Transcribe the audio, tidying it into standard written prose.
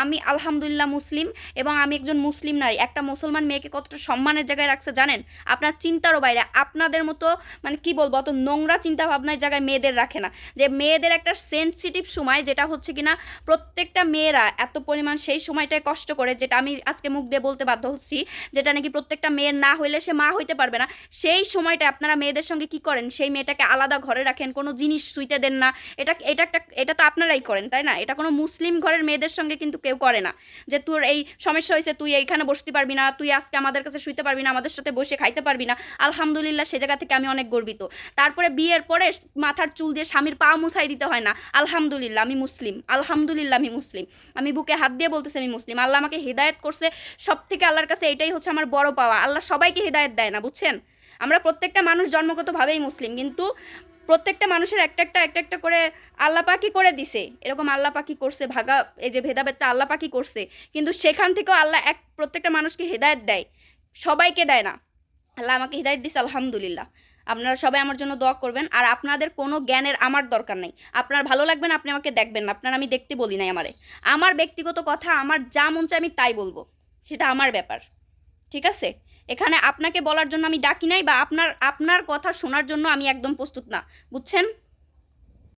আমি আলহামদুলিল্লাহ মুসলিম, এবং আমি একজন মুসলিম নারী। একটা মুসলমান মেয়েকে কতটা সম্মানের জায়গায় রাখছে জানেন? আপনার চিন্তারও বাইরে। আপনাদের মতো মানে কি বলবো, অত নোংরা চিন্তা ভাবনার জায়গায় মেয়েদের রাখে না। যে মেয়েদের একটা সেন্সিটিভ সময়, যেটা হচ্ছে কিনা প্রত্যেকটা মেয়েরা এত পরিমাণ সেই সময়টায় কষ্ট করে, যেটা আমি আজকে মুখ দিয়ে বলতে বাধ্য হচ্ছি, যেটা নাকি প্রত্যেকটা মেয়ের না হইলে সে মা হইতে পারবে না। সেই সময়টা আপনারা মেয়েদের সঙ্গে কি করেন? সেই মেয়েটাকে আলাদা ঘরে রাখেন, কোনো জিনিস ছুঁইতে দেন না। এটা তো আপনারাই করেন, তাই না? এটা কোনো মুসলিম ঘরের মেয়েদের সঙ্গে কিন্তু কেউ করে না। যে তোর এই সমস্যা হয়েছে, তুই এইখানে বসতে পারবি না, তুই আজকে আমাদের কাছে শুইতে পারবি না, আমাদের সাথে বসে খাইতে পারবি না। আলহামদুলিল্লাহ, সে জায়গা থেকে আমি অনেক গর্বিত। তারপরে বিয়ের পরে মাথার চুল দিয়ে স্বামীর পা মুছাই দিতে হয় না। আলহামদুলিল্লাহ আমি মুসলিম, আলহামদুলিল্লাহ আমি মুসলিম। আমি বুকে হাত দিয়ে বলতেছি আমি মুসলিম। আল্লাহ আমাকে হিদায়ত করছে। সব থেকে আল্লাহর কাছে এটাই হচ্ছে আমার বড় পাওয়া। আল্লাহ সবাইকে হিদায়ত দেয় না, বুঝছেন? আমরা প্রত্যেকটা মানুষ জন্মগতভাবেই মুসলিম, কিন্তু প্রত্যেকটা মানুষের একটা করে আল্লাহ পাকি করে দিছে। এরকম আল্লাহ পাকি করছে ভাগা, এই যে ভেদাভেদটা আল্লাহ পাকি করছে, কিন্তু সেখান থেকেও আল্লাহ প্রত্যেকটা মানুষকে হেদায়েত দেয়, সবাইকে দেয় না। আল্লাহ আমাকে হিদায়ত দিছে, আলহামদুলিল্লাহ। আপনারা সবাই আমার জন্য দোয়া করবেন। আর আপনাদের কোনো জ্ঞানের আমার দরকার নেই। আপনার ভালো লাগবে না, আপনি আমাকে দেখবেন না। আপনার আমি দেখতে বলি নাই আমারে। আমার ব্যক্তিগত কথা, আমার যা মন চায় আমি তাই বলবো, সেটা আমার ব্যাপার। ঠিক আছে? এখানে আপনাকে বলার জন্য আমি ডাকি নাই, বা আপনার আপনার কথা শোনার জন্য আমি একদম প্রস্তুত না, বুঝছেন?